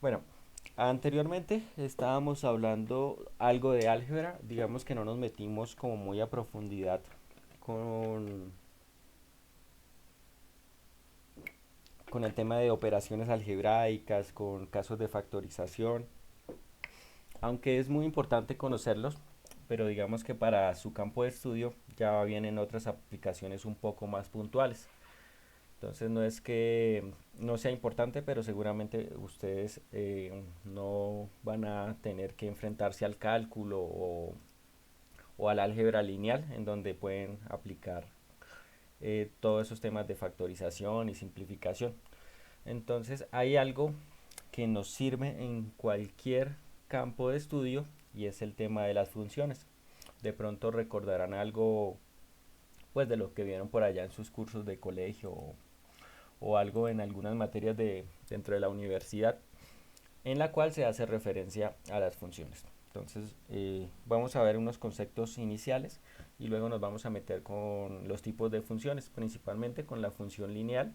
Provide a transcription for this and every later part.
Bueno, anteriormente estábamos hablando algo de álgebra, digamos que no nos metimos como muy a profundidad con, con el tema de operaciones algebraicas, con casos de factorización, aunque es muy importante conocerlos, pero digamos que para su campo de estudio ya vienen otras aplicaciones un poco más puntuales. Entonces no es que no sea importante, pero seguramente ustedes no van a tener que enfrentarse al cálculo o al álgebra lineal, en donde pueden aplicar todos esos temas de factorización y simplificación. Entonces hay algo que nos sirve en cualquier campo de estudio y es el tema de las funciones. De pronto recordarán algo pues de lo que vieron por allá en sus cursos de colegio o algo en algunas materias dentro de la universidad en la cual se hace referencia a las funciones. Entonces vamos a ver unos conceptos iniciales y luego nos vamos a meter con los tipos de funciones, principalmente con la función lineal,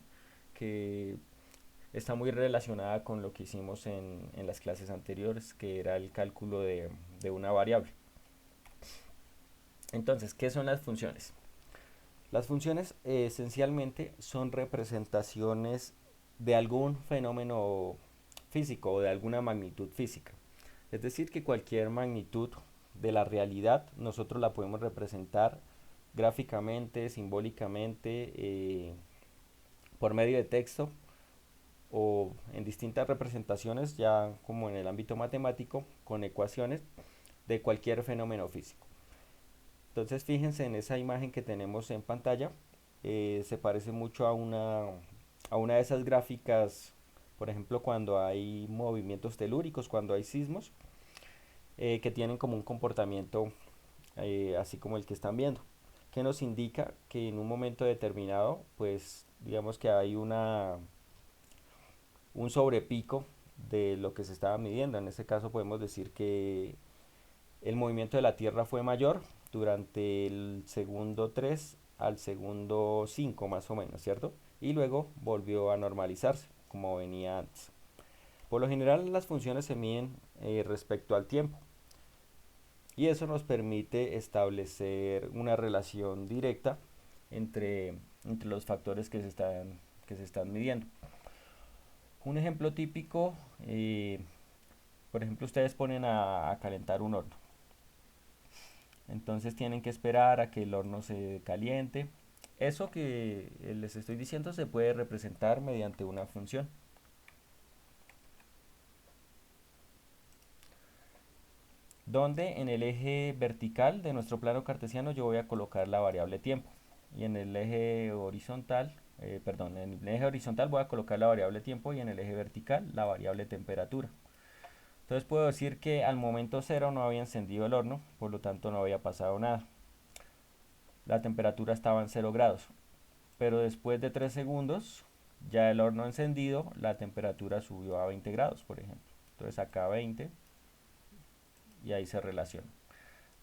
que está muy relacionada con lo que hicimos en las clases anteriores, que era el cálculo de una variable. Entonces, ¿qué son las funciones? Las funciones esencialmente son representaciones de algún fenómeno físico o de alguna magnitud física. Es decir, que cualquier magnitud de la realidad nosotros la podemos representar gráficamente, simbólicamente, por medio de texto o en distintas representaciones, ya como en el ámbito matemático, con ecuaciones de cualquier fenómeno físico. Entonces fíjense en esa imagen que tenemos en pantalla, se parece mucho a una de esas gráficas, por ejemplo, cuando hay movimientos telúricos, cuando hay sismos, que tienen como un comportamiento así como el que están viendo, que nos indica que en un momento determinado, pues digamos que hay un sobrepico de lo que se estaba midiendo. En este caso podemos decir que el movimiento de la Tierra fue mayor durante el segundo 3 al segundo 5 más o menos, ¿cierto? Y luego volvió a normalizarse como venía antes. Por lo general las funciones se miden respecto al tiempo y eso nos permite establecer una relación directa entre los factores que se están midiendo. Un ejemplo típico, por ejemplo, ustedes ponen a calentar un horno. Entonces tienen que esperar a que el horno se caliente. Eso que les estoy diciendo se puede representar mediante una función, donde en el eje vertical de nuestro plano cartesiano yo voy a colocar la variable tiempo y en el eje horizontal, en el eje horizontal voy a colocar la variable tiempo y en el eje vertical la variable temperatura. Entonces puedo decir que al momento cero no había encendido el horno, por lo tanto no había pasado nada. La temperatura estaba en 0 grados, pero después de 3 segundos, ya el horno encendido, la temperatura subió a 20 grados, por ejemplo. Entonces acá 20 y ahí se relaciona.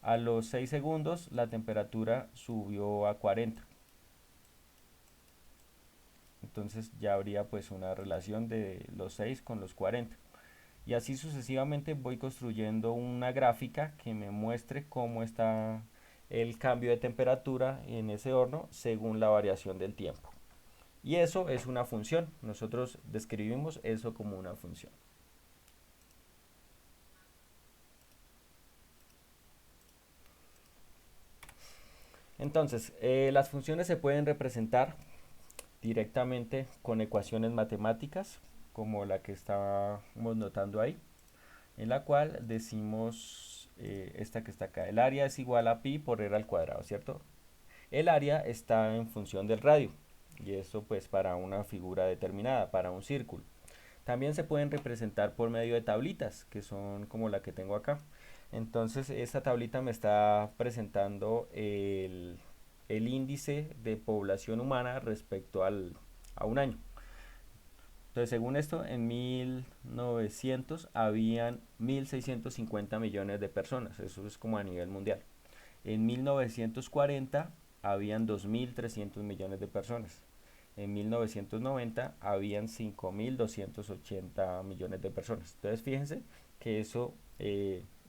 A los 6 segundos la temperatura subió a 40. Entonces ya habría pues una relación de los 6 con los 40. Y así sucesivamente voy construyendo una gráfica que me muestre cómo está el cambio de temperatura en ese horno según la variación del tiempo. Y eso es una función. Nosotros describimos eso como una función. Entonces, las funciones se pueden representar directamente con ecuaciones matemáticas, como la que estábamos notando ahí, en la cual decimos esta que está acá. El área es igual a pi por r al cuadrado, ¿cierto? El área está en función del radio, y eso pues para una figura determinada, para un círculo. También se pueden representar por medio de tablitas, que son como la que tengo acá. Entonces esta tablita me está presentando el índice de población humana respecto a un año. Entonces según esto, en 1900 habían 1.650 millones de personas, eso es como a nivel mundial. En 1940 habían 2.300 millones de personas. en 1990 habían 5.280 millones de personas. Entonces fíjense que eso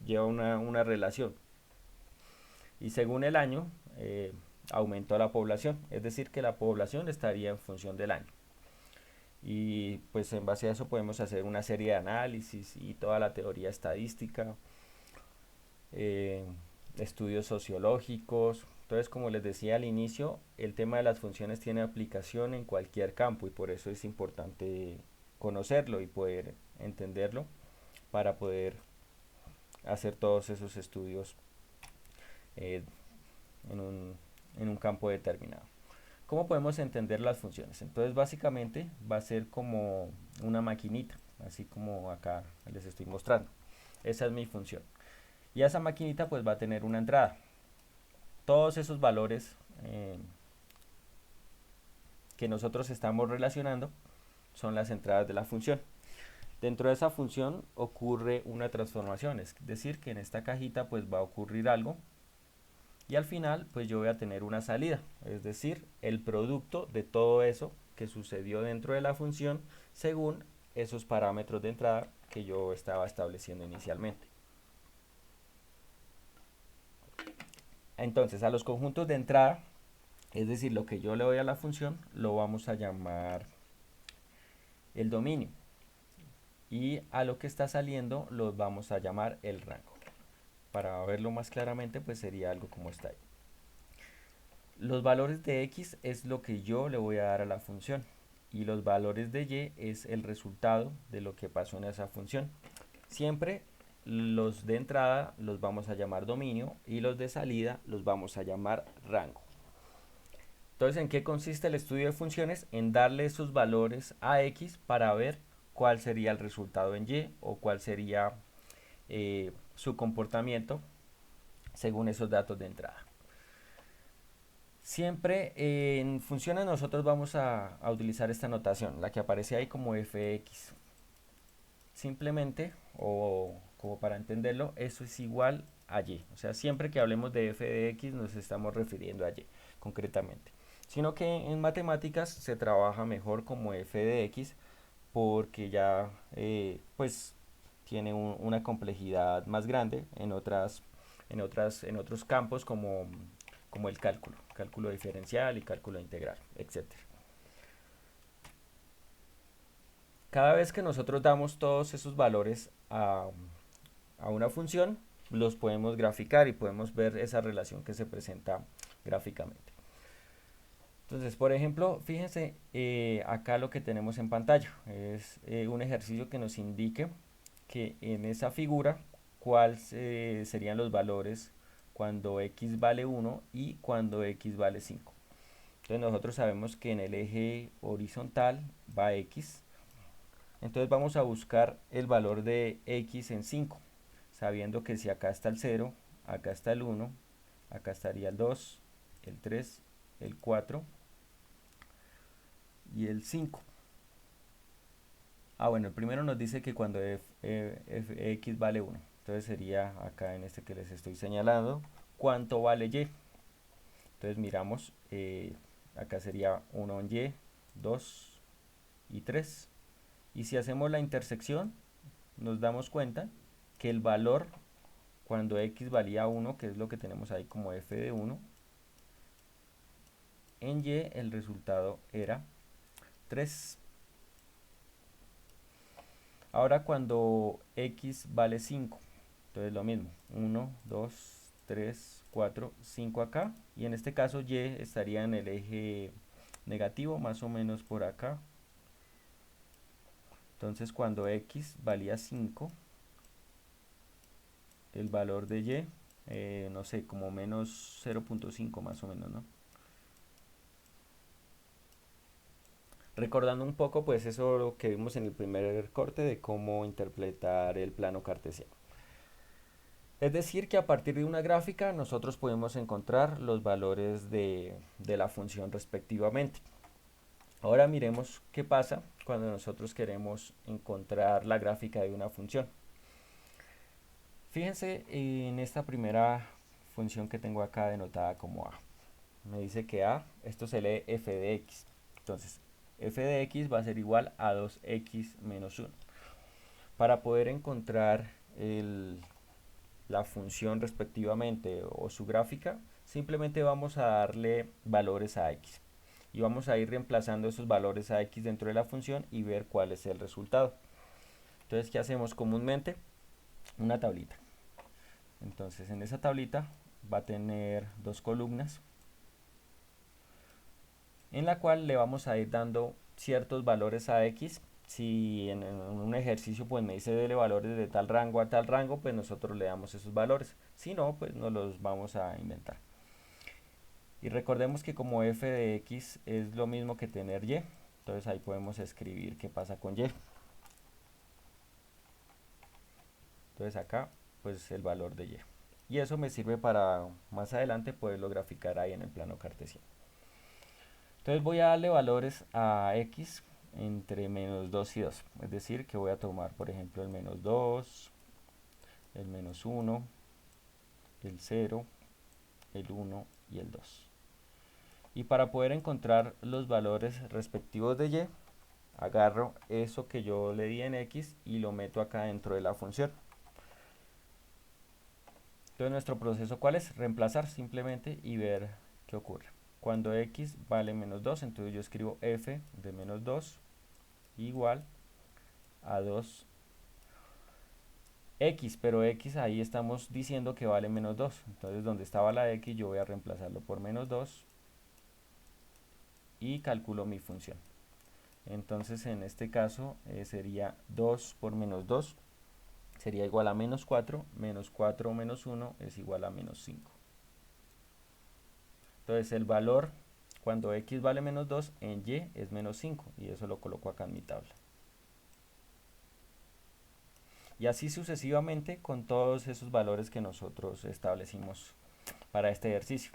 lleva una relación. Y según el año, aumentó la población, es decir, que la población estaría en función del año. Y pues en base a eso podemos hacer una serie de análisis y toda la teoría estadística, eh, estudios sociológicos. Entonces, como les decía al inicio, el tema de las funciones tiene aplicación en cualquier campo y por eso es importante conocerlo y poder entenderlo para poder hacer todos esos estudios eh, en en un campo determinado. ¿Cómo podemos entender las funciones? Entonces, básicamente va a ser como una maquinita, así como acá les estoy mostrando. Esa es mi función. Y esa maquinita pues va a tener una entrada. Todos esos valores que nosotros estamos relacionando son las entradas de la función. Dentro de esa función ocurre una transformación, es decir, que en esta cajita pues va a ocurrir algo y al final pues yo voy a tener una salida, es decir, el producto de todo eso que sucedió dentro de la función según esos parámetros de entrada que yo estaba estableciendo inicialmente. Entonces a los conjuntos de entrada, es decir, lo que yo le doy a la función, lo vamos a llamar el dominio. Y a lo que está saliendo los vamos a llamar el rango. Para verlo más claramente, pues sería algo como está ahí. Los valores de x es lo que yo le voy a dar a la función. Y los valores de y es el resultado de lo que pasó en esa función. Siempre los de entrada los vamos a llamar dominio y los de salida los vamos a llamar rango. Entonces, ¿en qué consiste el estudio de funciones? En darle esos valores a x para ver cuál sería el resultado en y o cuál sería su comportamiento según esos datos de entrada. Siempre en funciones nosotros vamos a utilizar esta notación, la que aparece ahí como fx. Simplemente, o como para entenderlo, eso es igual a y. O sea, siempre que hablemos de f de x nos estamos refiriendo a y concretamente. Sino que en matemáticas se trabaja mejor como f de x porque ya pues tiene una complejidad más grande en en otros campos como el cálculo diferencial y cálculo integral, etcétera. Cada vez que nosotros damos todos esos valores a una función, los podemos graficar y podemos ver esa relación que se presenta gráficamente. Entonces, por ejemplo, fíjense acá lo que tenemos en pantalla. Es un ejercicio que nos indique que en esa figura cuáles serían los valores cuando x vale 1 y cuando x vale 5. Entonces nosotros sabemos que en el eje horizontal va x. Entonces vamos a buscar el valor de x en 5, sabiendo que si acá está el 0, acá está el 1, acá estaría el 2, el 3, el 4 y el 5. Ah, bueno, el primero nos dice que cuando x vale 1. Entonces sería acá en este que les estoy señalando, ¿cuánto vale y? Entonces miramos, acá sería 1 en y, 2 y 3. Y si hacemos la intersección, nos damos cuenta que el valor cuando x valía 1, que es lo que tenemos ahí como f de 1, en y el resultado era 3. Ahora cuando x vale 5, entonces lo mismo, 1, 2, 3, 4, 5 acá, y en este caso y estaría en el eje negativo, más o menos por acá. Entonces cuando x valía 5, el valor de y, no sé, como menos 0.5 más o menos, ¿no? Recordando un poco, pues eso que vimos en el primer corte de cómo interpretar el plano cartesiano. Es decir, que a partir de una gráfica nosotros podemos encontrar los valores de la función respectivamente. Ahora miremos qué pasa cuando nosotros queremos encontrar la gráfica de una función. Fíjense en esta primera función que tengo acá denotada como a. Me dice que a, esto se lee f de x. Entonces, f de x va a ser igual a 2x menos 1. Para poder encontrar la función respectivamente o su gráfica, simplemente vamos a darle valores a x. Y vamos a ir reemplazando esos valores a x dentro de la función y ver cuál es el resultado. Entonces, ¿qué hacemos comúnmente? Una tablita. Entonces, en esa tablita va a tener dos columnas en la cual le vamos a ir dando ciertos valores a x. Si en un ejercicio pues me dice dele valores de tal rango a tal rango, pues nosotros le damos esos valores. Si no, pues no los vamos a inventar. Y recordemos que como f de x es lo mismo que tener y, entonces ahí podemos escribir qué pasa con y. Entonces acá pues el valor de y. Y eso me sirve para más adelante poderlo graficar ahí en el plano cartesiano. Entonces voy a darle valores a x entre menos 2 y 2. Es decir, que voy a tomar, por ejemplo, el menos 2, el menos 1, el 0, el 1 y el 2. Y para poder encontrar los valores respectivos de y, agarro eso que yo le di en x y lo meto acá dentro de la función. Entonces nuestro proceso, ¿cuál es? Reemplazar simplemente y ver qué ocurre. Cuando x vale menos 2, entonces yo escribo f de menos 2 igual a 2 x, pero x ahí estamos diciendo que vale menos 2. Entonces donde estaba la x yo voy a reemplazarlo por menos 2 y calculo mi función. Entonces en este caso sería 2 por menos 2 sería igual a menos 4 menos 1 es igual a menos 5. Entonces el valor cuando x vale menos 2 en y es menos 5 y eso lo coloco acá en mi tabla. Y así sucesivamente con todos esos valores que nosotros establecimos para este ejercicio.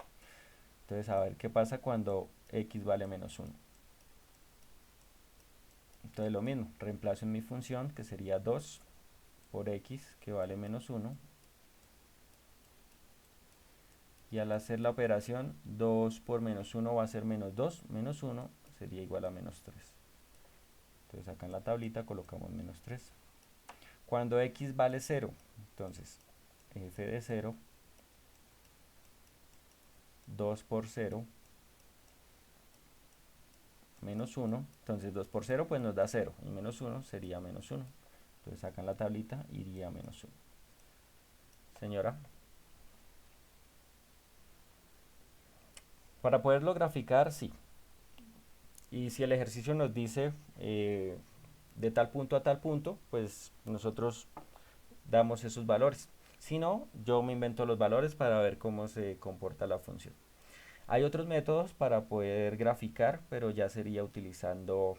Entonces a ver qué pasa cuando x vale menos 1. Entonces lo mismo, reemplazo en mi función que sería 2 por x que vale menos 1. Y al hacer la operación 2 por menos 1 va a ser menos 2, menos 1 sería igual a menos 3. Entonces acá en la tablita colocamos menos 3. Cuando x vale 0, entonces f de 0, 2 por 0, menos 1. Entonces 2 por 0 pues nos da 0 y menos 1 sería menos 1. Entonces acá en la tablita iría menos 1. Señora, para poderlo graficar, sí. Y si el ejercicio nos dice de tal punto a tal punto, pues nosotros damos esos valores. Si no, yo me invento los valores para ver cómo se comporta la función. Hay otros métodos para poder graficar, pero ya sería utilizando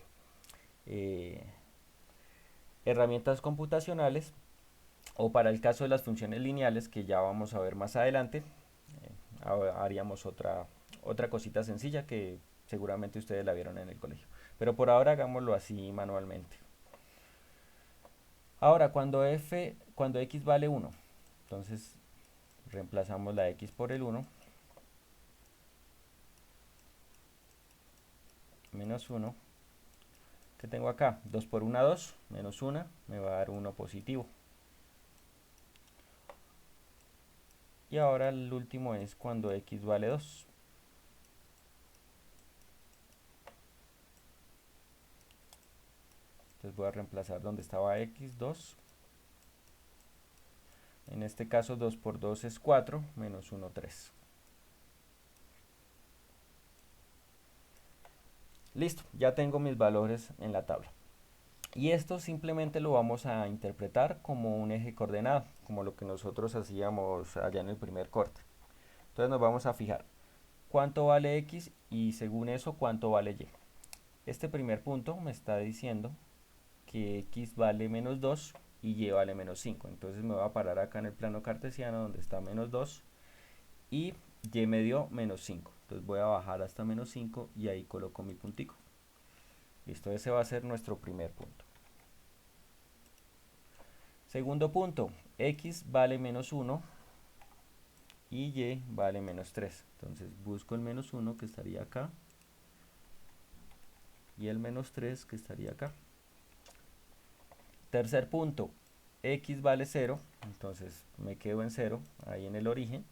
eh, herramientas computacionales o para el caso de las funciones lineales que ya vamos a ver más adelante, haríamos otra cosita sencilla que seguramente ustedes la vieron en el colegio. Pero por ahora hagámoslo así manualmente. Ahora, cuando x vale 1, entonces reemplazamos la x por el 1, menos 1, que tengo acá, 2 por 1, 2, menos 1, me va a dar 1 positivo. Y ahora el último es cuando x vale 2. Entonces voy a reemplazar donde estaba x, 2. En este caso 2 por 2 es 4, menos 1, 3. Listo, ya tengo mis valores en la tabla. Y esto simplemente lo vamos a interpretar como un eje coordenado, como lo que nosotros hacíamos allá en el primer corte. Entonces nos vamos a fijar cuánto vale x y según eso cuánto vale y. Este primer punto me está diciendo que x vale menos 2 y y vale menos 5. Entonces me voy a parar acá en el plano cartesiano donde está menos 2 y y me dio menos 5. Entonces voy a bajar hasta menos 5 y ahí coloco mi puntico. Listo, ese va a ser nuestro primer punto. Segundo punto, x vale menos 1 y y vale menos 3. Entonces busco el menos 1 que estaría acá. y el menos 3 que estaría acá. Tercer punto, x vale 0, entonces me quedo en 0, ahí en el origen,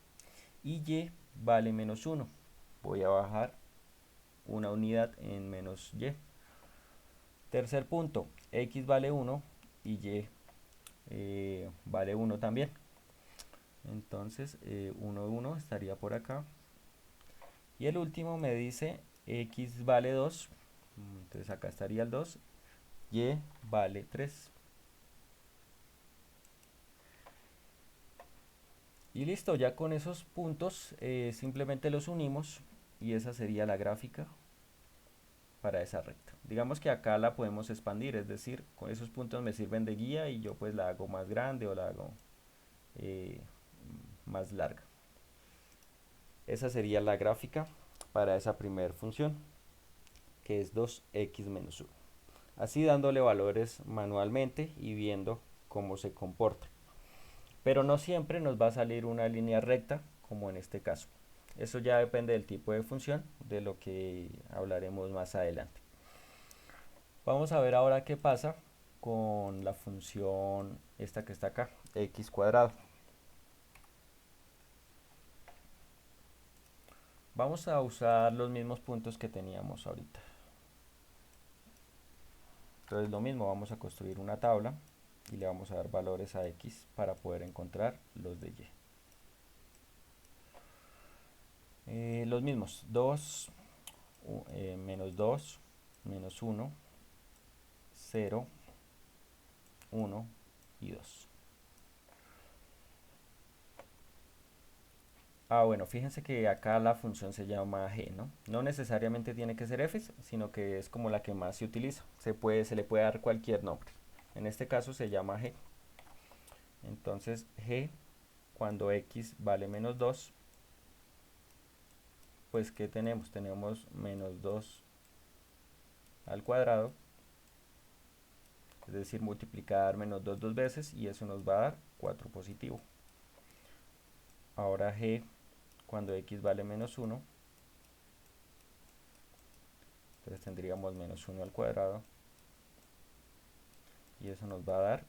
y y vale menos 1. Voy a bajar una unidad en menos y. Tercer punto, x vale 1 y y vale 1 también. Entonces 1, 1 estaría por acá. Y el último me dice x vale 2, entonces acá estaría el 2, y vale 3. Y listo, ya con esos puntos simplemente los unimos y esa sería la gráfica para esa recta. Digamos que acá la podemos expandir, es decir, con esos puntos me sirven de guía y yo pues la hago más grande o la hago eh, más larga. Esa sería la gráfica para esa primera función, que es 2x menos 1. Así dándole valores manualmente y viendo cómo se comporta. Pero no siempre nos va a salir una línea recta, como en este caso. Eso ya depende del tipo de función, de lo que hablaremos más adelante. Vamos a ver ahora qué pasa con la función esta que está acá, x cuadrado. Vamos a usar los mismos puntos que teníamos ahorita. Entonces lo mismo, vamos a construir una tabla y le vamos a dar valores a x para poder encontrar los de y. Los mismos, 2, menos 2, menos 1, 0, 1 y 2. Bueno, fíjense que acá la función se llama g, ¿no? No necesariamente tiene que ser f, sino que es como la que más se utiliza. Se le puede dar cualquier nombre. En este caso se llama g. Entonces g, cuando x vale menos 2, pues ¿qué tenemos? Tenemos menos 2 al cuadrado, es decir, multiplicar menos 2 dos veces y eso nos va a dar 4 positivo. Ahora g, cuando x vale menos 1, entonces tendríamos menos 1 al cuadrado y eso nos va a dar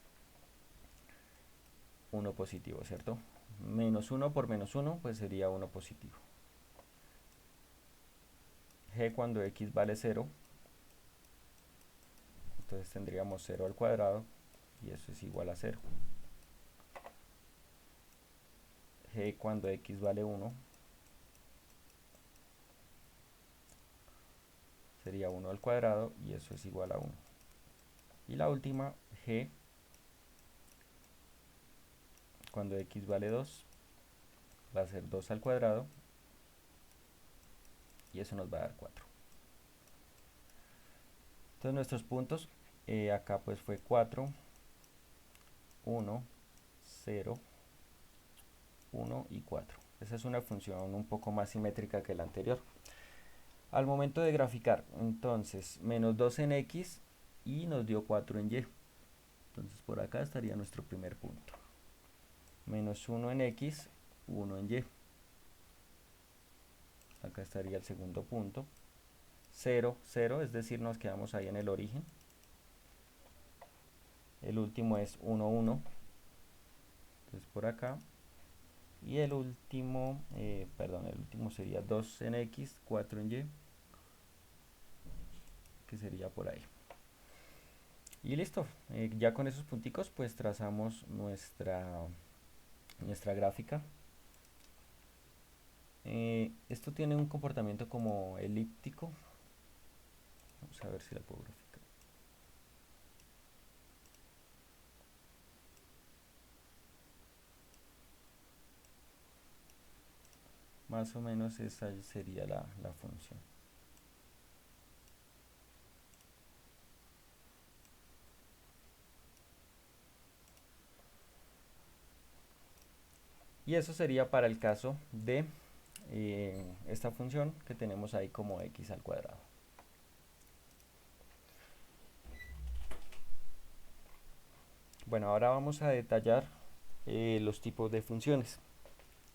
1 positivo, ¿cierto? Menos 1 por menos 1 pues sería 1 positivo. G cuando x vale 0, entonces tendríamos 0 al cuadrado y eso es igual a 0. G cuando x vale 1 sería 1 al cuadrado y eso es igual a 1. Y la última, g cuando x vale 2 va a ser 2 al cuadrado y eso nos va a dar 4. Entonces nuestros puntos acá pues fue 4, 1, 0, 1 y 4. Esa es una función un poco más simétrica que la anterior. Al momento de graficar, entonces, menos 2 en x y nos dio 4 en y. Entonces por acá estaría nuestro primer punto. Menos 1 en x, 1 en y. Acá estaría el segundo punto. 0, 0, es decir, nos quedamos ahí en el origen. El último es 1, 1. Entonces por acá. Y el último, el último sería 2 en x, 4 en y. Que sería por ahí. Y listo, ya con esos punticos pues trazamos nuestra gráfica. Esto tiene un comportamiento como elíptico. Vamos a ver si la puedo graficar. Más o menos esa sería la función. Y eso sería para el caso de esta función que tenemos ahí como x al cuadrado. Bueno, ahora vamos a detallar los tipos de funciones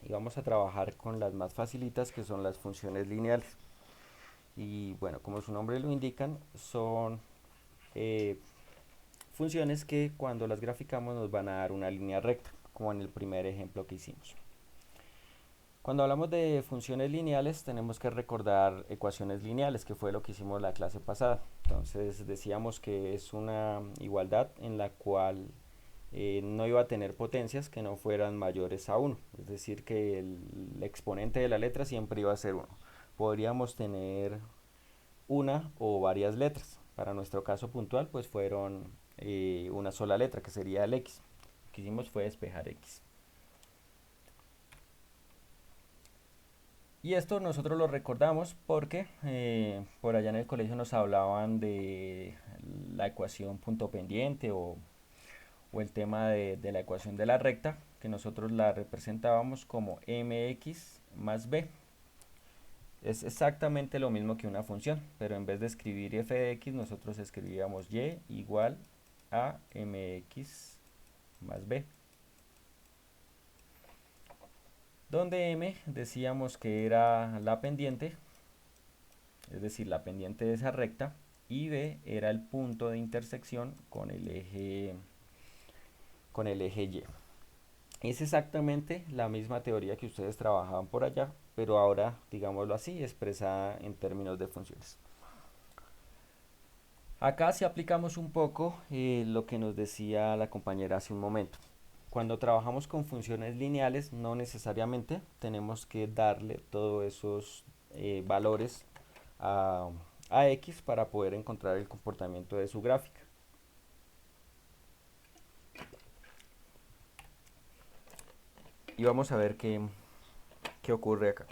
y vamos a trabajar con las más facilitas, que son las funciones lineales. Y bueno, como su nombre lo indican, son eh, funciones que cuando las graficamos nos van a dar una línea recta, como en el primer ejemplo que hicimos. Cuando hablamos de funciones lineales tenemos que recordar ecuaciones lineales, que fue lo que hicimos la clase pasada. Entonces decíamos que es una igualdad en la cual no iba a tener potencias que no fueran mayores a 1, es decir, que el exponente de la letra siempre iba a ser 1. Podríamos tener una o varias letras. Para nuestro caso puntual, pues fueron una sola letra, que sería el X. Lo que hicimos fue despejar X. Y esto nosotros lo recordamos porque por allá en el colegio nos hablaban de la ecuación punto pendiente o el tema de la ecuación de la recta, que nosotros la representábamos como mx más b. Es exactamente lo mismo que una función, pero en vez de escribir f de x, nosotros escribíamos y igual a mx más b, donde m decíamos que era la pendiente, es decir, la pendiente de esa recta, y b era el punto de intersección con el eje y. Es exactamente la misma teoría que ustedes trabajaban por allá, pero ahora, digámoslo así, expresada en términos de funciones. Acá sí aplicamos un poco lo que nos decía la compañera hace un momento. Cuando trabajamos con funciones lineales, no necesariamente tenemos que darle todos esos valores a, a X para poder encontrar el comportamiento de su gráfica. Y vamos a ver qué ocurre acá.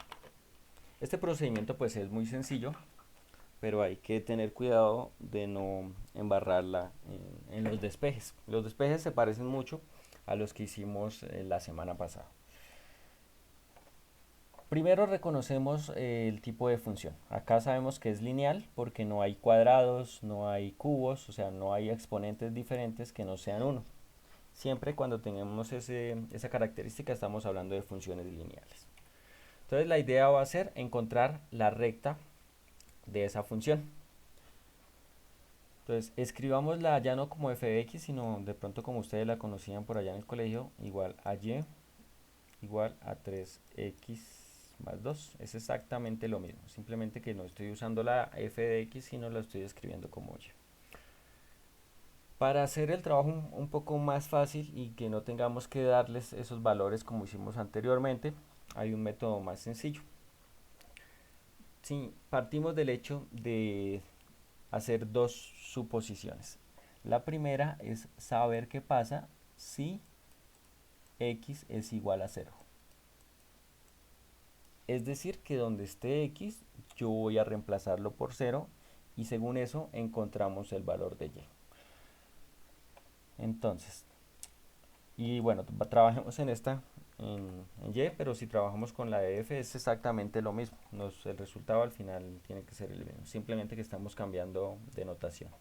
Este procedimiento pues es muy sencillo, pero hay que tener cuidado de no embarrarla en los despejes. Los despejes se parecen mucho a los que hicimos la semana pasada. Primero reconocemos el tipo de función. Acá sabemos que es lineal porque no hay cuadrados, no hay cubos, o sea, no hay exponentes diferentes que no sean 1. Siempre cuando tenemos esa característica estamos hablando de funciones lineales. Entonces la idea va a ser encontrar la recta de esa función. Entonces escribámosla ya no como f de x, sino de pronto como ustedes la conocían por allá en el colegio, igual a y igual a 3x más 2. Es exactamente lo mismo, simplemente que no estoy usando la f de x, sino la estoy escribiendo como y. Para hacer el trabajo un poco más fácil y que no tengamos que darles esos valores como hicimos anteriormente, hay un método más sencillo. Sí, partimos del hecho de hacer dos suposiciones. La primera es saber qué pasa si x es igual a 0. Es decir, que donde esté x, yo voy a reemplazarlo por 0 y según eso encontramos el valor de y. Entonces, y bueno, trabajemos en esta, en y, pero si trabajamos con la de f es exactamente lo mismo. El resultado al final tiene que ser el mismo, simplemente que estamos cambiando de notación.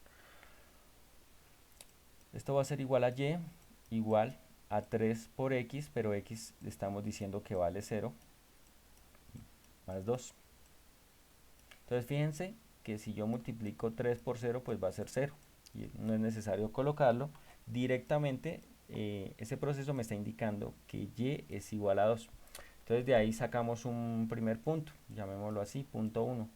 Esto va a ser igual a y, igual a 3 por x, pero x estamos diciendo que vale 0, más 2. Entonces fíjense que si yo multiplico 3 por 0, pues va a ser 0. Y no es necesario colocarlo. Directamente ese proceso me está indicando que y es igual a 2. Entonces de ahí sacamos un primer punto, llamémoslo así, punto 1.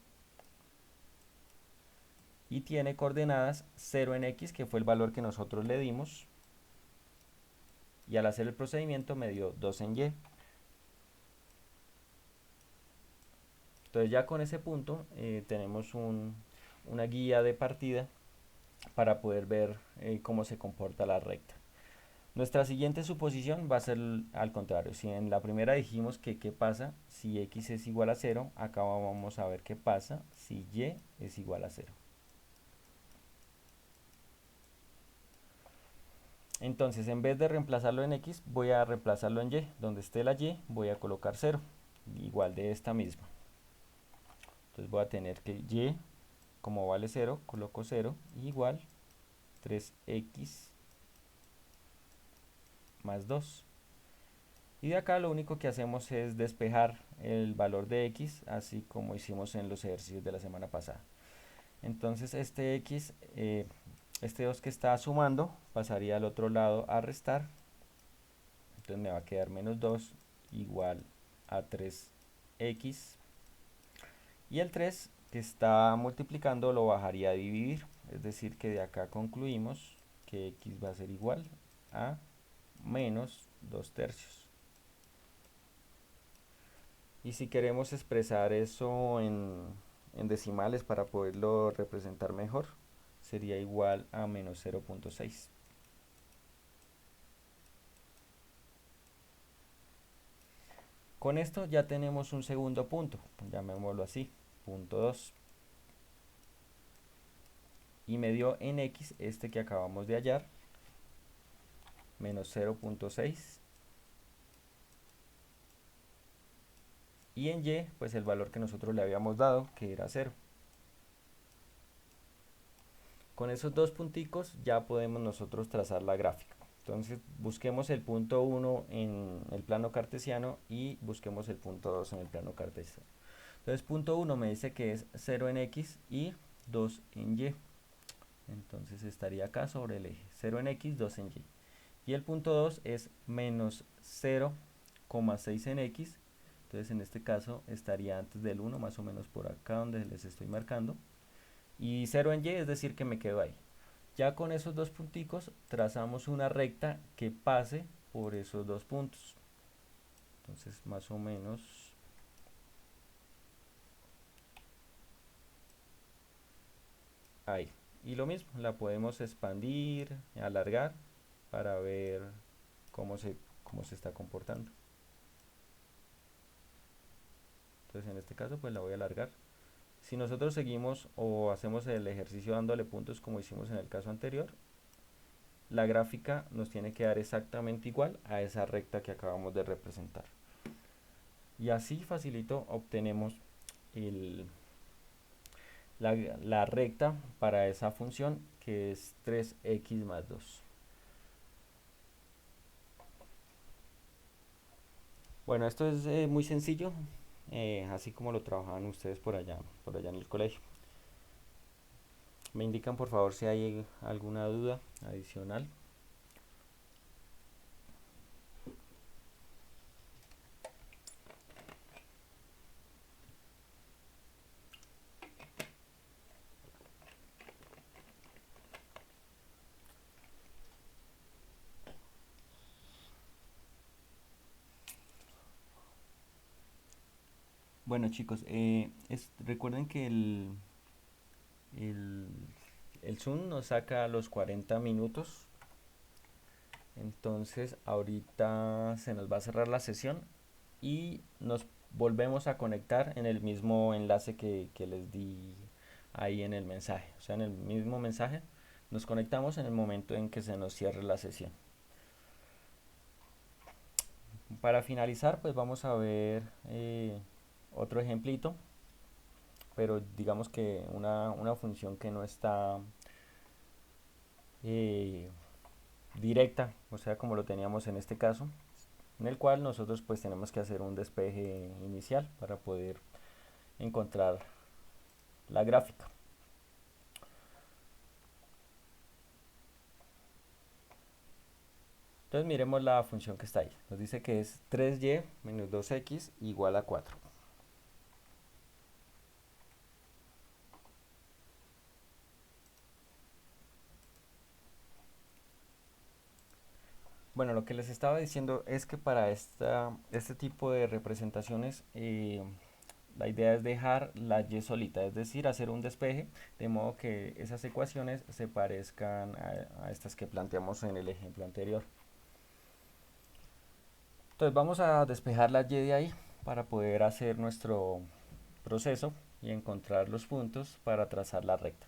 Y tiene coordenadas 0 en x, que fue el valor que nosotros le dimos. Y al hacer el procedimiento me dio 2 en y. Entonces ya con ese punto tenemos una guía de partida para poder ver cómo se comporta la recta. Nuestra siguiente suposición va a ser al contrario. Si en la primera dijimos que qué pasa si x es igual a 0, acá vamos a ver qué pasa si y es igual a 0. Entonces en vez de reemplazarlo en x, voy a reemplazarlo en y. Donde esté la y, voy a colocar 0, igual de esta misma. Entonces voy a tener que y, como vale 0, coloco 0, igual 3x más 2. Y de acá lo único que hacemos es despejar el valor de x, así como hicimos en los ejercicios de la semana pasada. Entonces este x, este 2 que está sumando, pasaría al otro lado a restar. Entonces me va a quedar menos 2 igual a 3x. Y el 3 que está multiplicando lo bajaría a dividir. Es decir, que de acá concluimos que x va a ser igual a menos 2 tercios. Y si queremos expresar eso en decimales para poderlo representar mejor, sería igual a menos 0.6. Con esto ya tenemos un segundo punto, llamémoslo así, punto 2. Y me dio en x este que acabamos de hallar, menos 0.6. Y en y, pues el valor que nosotros le habíamos dado, que era 0. Con esos dos punticos ya podemos nosotros trazar la gráfica. Entonces busquemos el punto 1 en el plano cartesiano y busquemos el punto 2 en el plano cartesiano. Entonces punto 1 me dice que es 0 en x y 2 en y. Entonces estaría acá sobre el eje. 0 en x, 2 en y. Y el punto 2 es menos 0,6 en x. Entonces en este caso estaría antes del 1, más o menos por acá donde les estoy marcando. Y 0 en y, es decir que me quedo ahí. Ya con esos dos punticos trazamos una recta que pase por esos dos puntos. Entonces más o menos ahí. Y lo mismo, la podemos expandir, alargar para ver cómo se está comportando. Entonces en este caso pues la voy a alargar. Si nosotros seguimos o hacemos el ejercicio dándole puntos como hicimos en el caso anterior, la gráfica nos tiene que dar exactamente igual a esa recta que acabamos de representar. Y así facilito obtenemos el, la recta para esa función que es 3x más 2. Bueno, esto es muy sencillo, así como lo trabajaban ustedes por allá en el colegio. Me indican por favor si hay alguna duda adicional. Bueno chicos, recuerden que el, el Zoom nos saca a los 40 minutos. Entonces ahorita se nos va a cerrar la sesión y nos volvemos a conectar en el mismo enlace que les di ahí en el mensaje. O sea, en el mismo mensaje nos conectamos en el momento en que se nos cierre la sesión. Para finalizar, pues vamos a ver otro ejemplito, pero digamos que una función que no está eh, directa, o sea, como lo teníamos en este caso, en el cual nosotros pues tenemos que hacer un despeje inicial para poder encontrar la gráfica. Entonces miremos la función que está ahí. Nos dice que es 3y menos 2x igual a 4. Bueno, lo que les estaba diciendo es que para este tipo de representaciones la idea es dejar la y solita, es decir, hacer un despeje de modo que esas ecuaciones se parezcan a estas que planteamos en el ejemplo anterior. Entonces vamos a despejar la y de ahí para poder hacer nuestro proceso y encontrar los puntos para trazar la recta.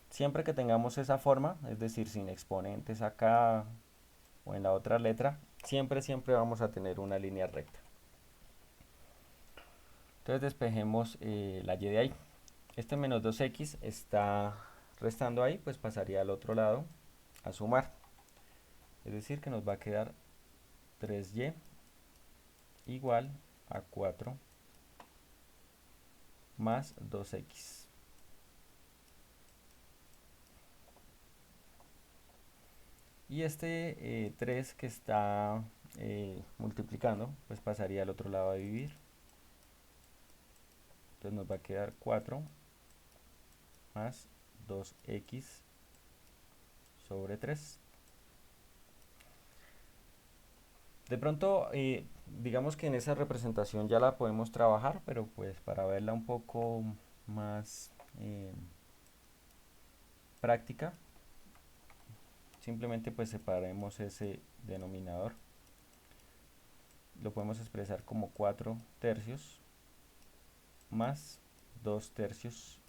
Siempre que tengamos esa forma, es decir, sin exponentes acá o en la otra letra, siempre vamos a tener una línea recta. Entonces despejemos la y de ahí. Este menos 2x está restando ahí, pues pasaría al otro lado a sumar. Es decir, que nos va a quedar 3y igual a 4 más 2x. Y este 3 que está multiplicando, pues pasaría al otro lado a dividir. Entonces nos va a quedar 4 más 2x sobre 3. De pronto, digamos que en esa representación ya la podemos trabajar, pero pues para verla un poco más práctica, simplemente pues separemos ese denominador. Lo podemos expresar como 4 tercios más 2 tercios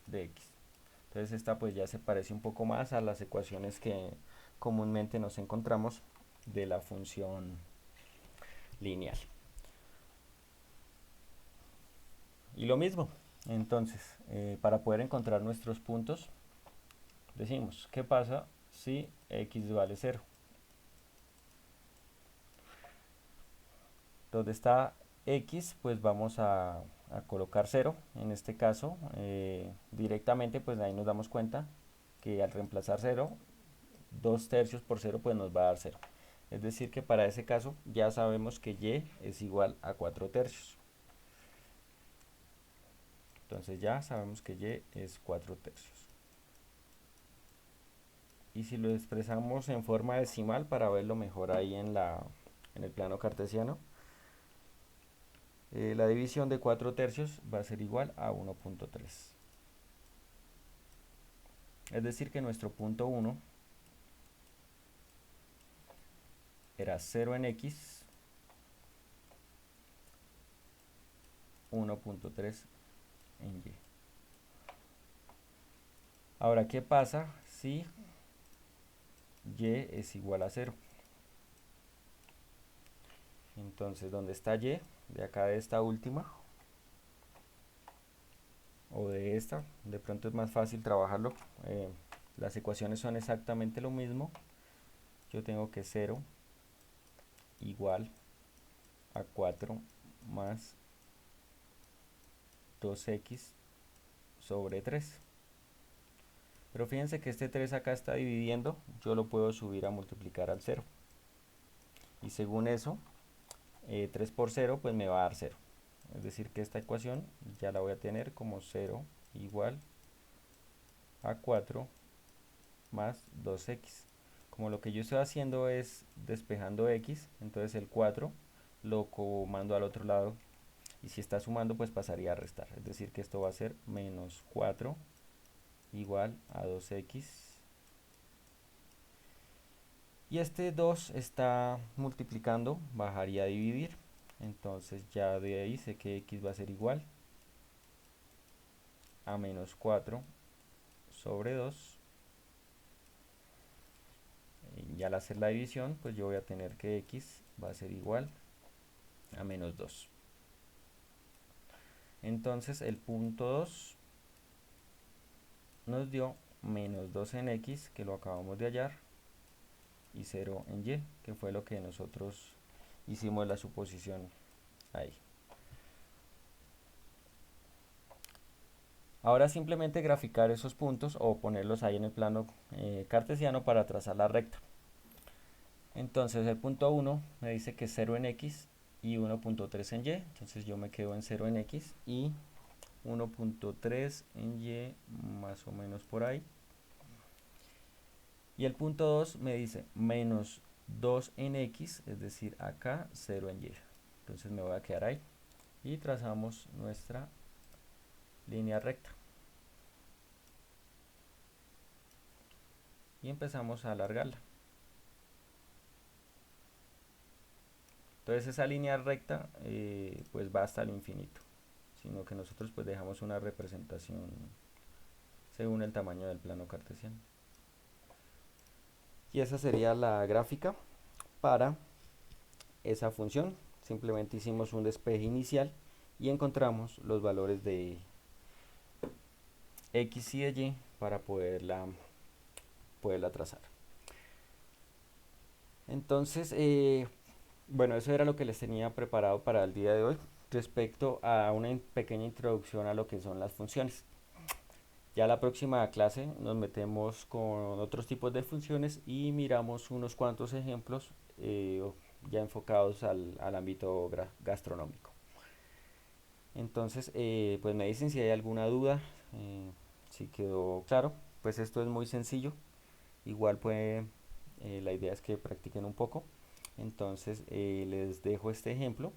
de x. Entonces esta pues ya se parece un poco más a las ecuaciones que comúnmente nos encontramos de la función lineal. Y lo mismo, entonces, para poder encontrar nuestros puntos, decimos, ¿qué pasa si x vale 0? Donde está x, pues vamos a colocar 0. En este caso, directamente, pues ahí nos damos cuenta que al reemplazar 0, 2 tercios por 0, pues nos va a dar 0. Es decir, que para ese caso ya sabemos que y es igual a 4 tercios. Entonces ya sabemos que y es 4 tercios. Y si lo expresamos en forma decimal para verlo mejor ahí en el plano cartesiano, la división de 4 tercios va a ser igual a 1.3. Es decir que nuestro punto 1 era 0 en x, 1.3 en y. Ahora, ¿qué pasa si y es igual a 0? Entonces, ¿dónde está y? De acá de esta última, o de esta, de pronto es más fácil trabajarlo. Las ecuaciones son exactamente lo mismo. Yo tengo que 0 igual a 4 más 2x sobre 3. Pero fíjense que este 3 acá está dividiendo, yo lo puedo subir a multiplicar al 0. Y según eso, 3 por 0 pues me va a dar 0. Es decir que esta ecuación ya la voy a tener como 0 igual a 4 más 2x. Como lo que yo estoy haciendo es despejando x, entonces el 4 lo mando al otro lado. Y si está sumando, pues pasaría a restar. Es decir que esto va a ser menos 4 igual a 2x. Y este 2 está multiplicando, bajaría a dividir. Entonces ya de ahí sé que x va a ser igual a menos 4 sobre 2. Y al hacer la división, pues yo voy a tener que x va a ser igual a menos 2. Entonces el punto 2 nos dio menos 2 en x, que lo acabamos de hallar, y 0 en y, que fue lo que nosotros hicimos la suposición ahí. Ahora simplemente graficar esos puntos o ponerlos ahí en el plano cartesiano para trazar la recta. Entonces el punto 1 me dice que es 0 en x y 1.3 en y, entonces yo me quedo en 0 en x y 1.3 en y, más o menos por ahí. Y el punto 2 me dice menos 2 en x, es decir, acá 0 en y. Entonces me voy a quedar ahí y trazamos nuestra línea recta. Y empezamos a alargarla. Entonces esa línea recta pues va hasta el infinito, sino que nosotros pues dejamos una representación según el tamaño del plano cartesiano. Y esa sería la gráfica para esa función. Simplemente hicimos un despeje inicial y encontramos los valores de x y de y para poderla trazar. Entonces, Bueno, eso era lo que les tenía preparado para el día de hoy respecto a una pequeña introducción a lo que son las funciones. Ya la próxima clase nos metemos con otros tipos de funciones y miramos unos cuantos ejemplos ya enfocados al ámbito gastronómico. Entonces, pues me dicen si hay alguna duda, si quedó claro. Pues esto es muy sencillo. Igual pues la idea es que practiquen un poco. Entonces les dejo este ejemplo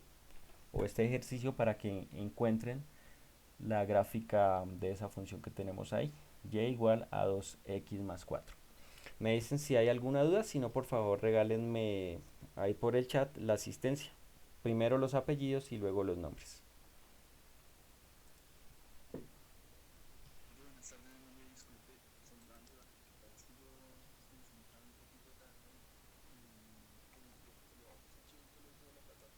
o este ejercicio para que encuentren la gráfica de esa función que tenemos ahí, y igual a 2x más 4. Me dicen si hay alguna duda, si no por favor regálenme ahí por el chat la asistencia. Primero los apellidos y luego los nombres.